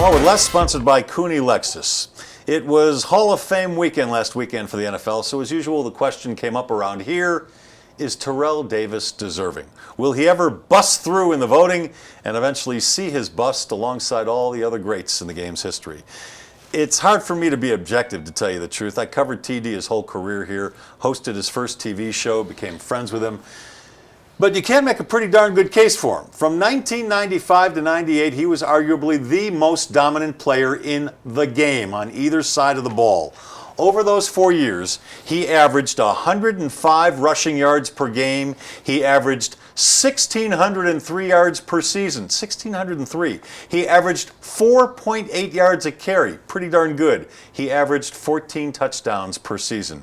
More with Less, sponsored by Cooney Lexus. It was Hall of Fame weekend last weekend for the NFL, so as usual, the question came up around here, is Terrell Davis deserving? Will he ever bust through in the voting and eventually see his bust alongside all the other greats in the game's history? It's hard for me to be objective, to tell you the truth. I covered TD his whole career here, hosted his first TV show, became friends with him. But you can make a pretty darn good case for him. From 1995 to 98, he was arguably the most dominant player in the game on either side of the ball. Over those 4 years, he averaged 105 rushing yards per game. He averaged 1,603 yards per season. 1,603. He averaged 4.8 yards a carry. Pretty darn good. He averaged 14 touchdowns per season.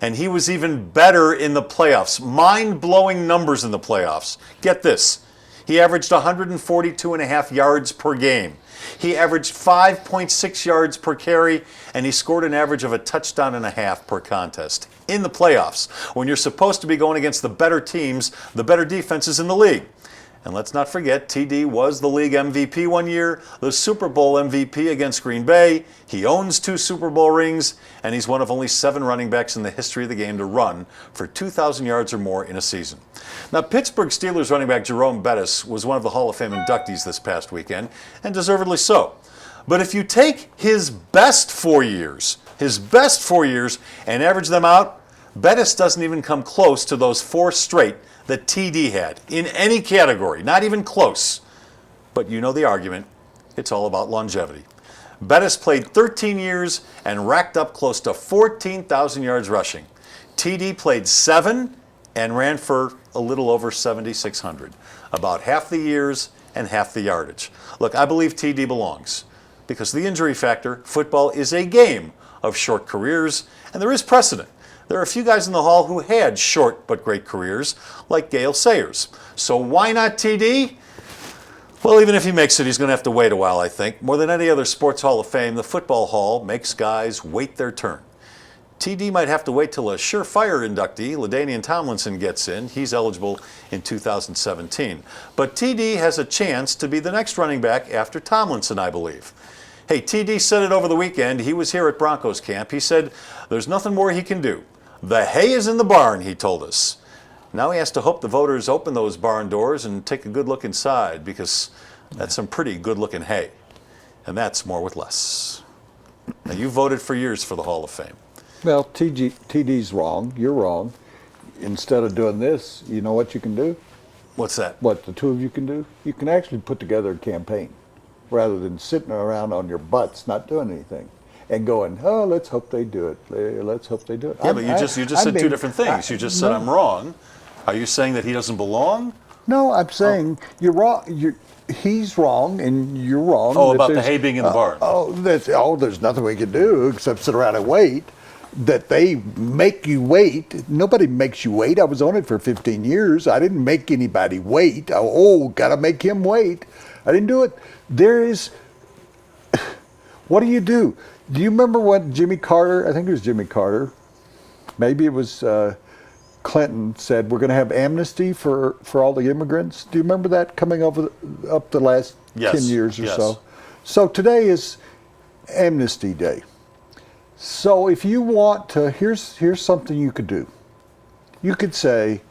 And he was even better in the playoffs. Mind-blowing numbers in the playoffs. Get this. He averaged 142.5 yards per game. He averaged 5.6 yards per carry, and he scored an average of a touchdown and a half per contest. In the playoffs, when you're supposed to be going against the better teams, the better defenses in the league. And let's not forget, TD was the league MVP one year, the Super Bowl MVP against Green Bay. He owns 2 Super Bowl rings, and he's one of only 7 running backs in the history of the game to run for 2,000 yards or more in a season. Now, Pittsburgh Steelers running back Jerome Bettis was one of the Hall of Fame inductees this past weekend, and deservedly so. But if you take his best 4 years, and average them out, Bettis doesn't even come close to those 4 straight that TD had in any category, not even close. But you know the argument. It's all about longevity. Bettis played 13 years and racked up close to 14,000 yards rushing. TD played 7 and ran for a little over 7,600. About half the years and half the yardage. Look, I believe TD belongs because of the injury factor. Football is a game of short careers, and there is precedent. There are a few guys in the Hall who had short but great careers, like Gale Sayers. So why not TD? Well, even if he makes it, he's going to have to wait a while, I think. More than any other sports Hall of Fame, the Football Hall makes guys wait their turn. TD might have to wait till a surefire inductee, LaDainian Tomlinson, gets in. He's eligible in 2017. But TD has a chance to be the next running back after Tomlinson, I believe. Hey, TD said it over the weekend. He was here at Broncos camp. He said, there's nothing more he can do. The hay is in the barn, he told us. Now he has to hope the voters open those barn doors and take a good look inside, because that's some pretty good-looking hay. And that's More with Less. Now, you voted for years for the Hall of Fame. Well, TD's wrong. You're wrong. Instead of doing this, you know what you can do? What's that? What the two of you can do? You can actually put together a campaign rather than sitting around on your butts not doing anything and going, oh, let's hope they do it. Let's hope they do it. Yeah, but you just said 2 different things. You just said I'm wrong. Are you saying that he doesn't belong? No, I'm saying you're wrong. He's wrong and you're wrong. Oh, about the hay being in the barn. There's nothing we can do except sit around and wait. That they make you wait. Nobody makes you wait. I was on it for 15 years. I didn't make anybody wait. Gotta make him wait. I didn't do it. What do? Do you remember what Jimmy Carter, I think it was Jimmy Carter, maybe it was Clinton, said we're going to have amnesty for all the immigrants? Do you remember that coming up the last 10 years or so? So today is Amnesty Day. So if you want to, here's something you could do. You could say,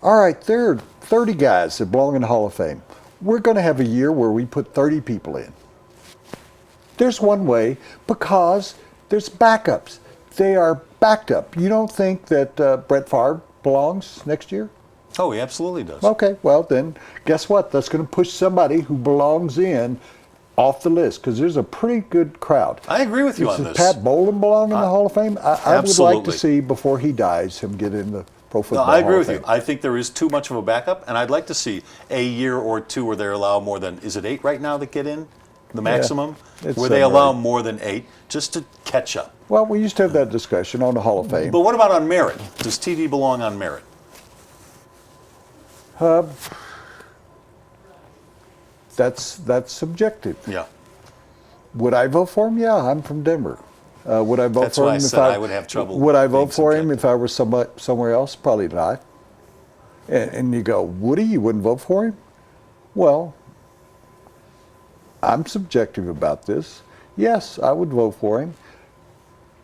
all right, there are 30 guys that belong in the Hall of Fame. We're going to have a year where we put 30 people in. There's one way, because there's backups. They are backed up. You don't think that Brett Favre belongs next year? Oh, he absolutely does. Okay, well then, guess what? That's going to push somebody who belongs in off the list, because there's a pretty good crowd. I agree with you on this. Does Pat Bowlen belong in the Hall of Fame? I would like to see, before he dies, him get in the Pro Football Hall of Fame. I agree with you. I think there is too much of a backup, and I'd like to see a year or 2 where they allow more than, is it 8 right now that get in? The maximum? Yeah, where they allow more than 8, just to catch up. Well, we used to have that discussion on the Hall of Fame. But what about on merit? Does TD belong on merit? That's subjective. Yeah. Would I vote for him? Yeah, I'm from Denver. Would I vote That's for why him I said I would have trouble. Would I vote for him if I were somewhere else? Probably not. And you go, Woody, you wouldn't vote for him? Well, I'm subjective about this. Yes, I would vote for him.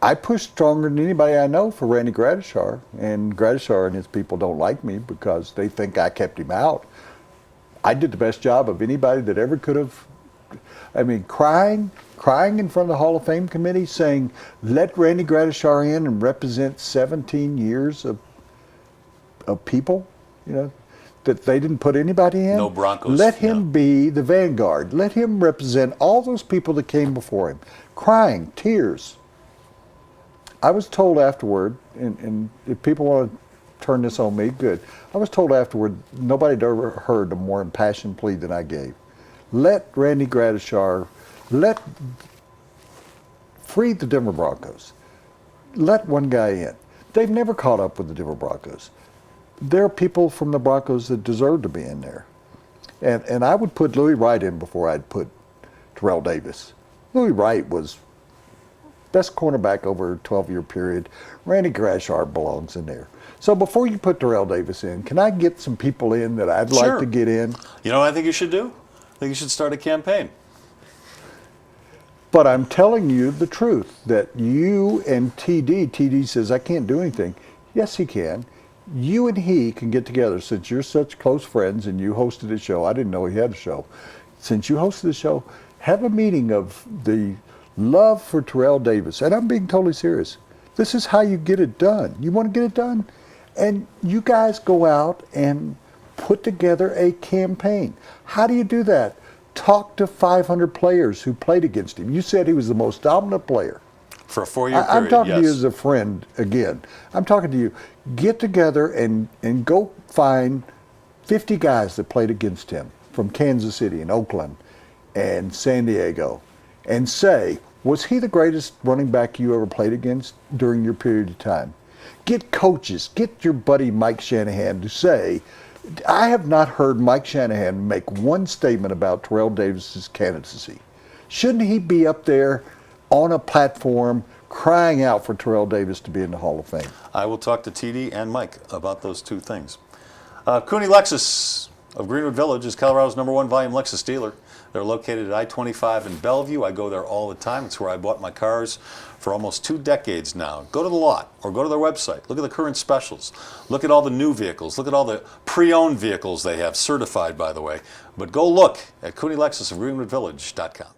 I push stronger than anybody I know for Randy Gradishar, and Gradishar and his people don't like me because they think I kept him out. I did the best job of anybody that ever could have. I mean, crying in front of the Hall of Fame committee saying, let Randy Gradishar in and represent 17 years of people, you know, that they didn't put anybody in. No Broncos. Let him be the vanguard. Let him represent all those people that came before him. Crying, tears. I was told afterward, and if people want to turn this on me, good. I was told afterward nobody had ever heard a more impassioned plea than I gave. Let Randy Gradishar, free the Denver Broncos. Let one guy in. They've never caught up with the Denver Broncos. There are people from the Broncos that deserve to be in there. And I would put Louis Wright in before I'd put Terrell Davis. Louis Wright was best cornerback over a 12-year period. Randy Gradishar belongs in there. So before you put Terrell Davis in, can I get some people in that I'd like to get in? You know what I think you should do? I think you should start a campaign. But I'm telling you the truth, that you and TD says, I can't do anything. Yes, he can. You and he can get together, since you're such close friends and you hosted a show. I didn't know he had a show. Since you hosted the show, have a meeting of the love for Terrell Davis. And I'm being totally serious. This is how you get it done. You want to get it done? And you guys go out and put together a campaign. How do you do that? Talk to 500 players who played against him. You said he was the most dominant player. For a 4-year period, I'm talking yes. to you as a friend again. I'm talking to you. Get together and go find 50 guys that played against him from Kansas City and Oakland and San Diego and say, was he the greatest running back you ever played against during your period of time? Get coaches, get your buddy Mike Shanahan to say, I have not heard Mike Shanahan make one statement about Terrell Davis's candidacy. Shouldn't he be up there on a platform crying out for Terrell Davis to be in the Hall of Fame? I will talk to TD and Mike about those two things. Cooney Lexus of Greenwood Village is Colorado's #1 volume Lexus dealer. They're located at I-25 in Bellevue. I go there all the time. It's where I bought my cars for almost 2 decades now. Go to the lot or go to their website. Look at the current specials. Look at all the new vehicles. Look at all the pre-owned vehicles they have, certified, by the way. But go look at CooneyLexus of GreenwoodVillage.com.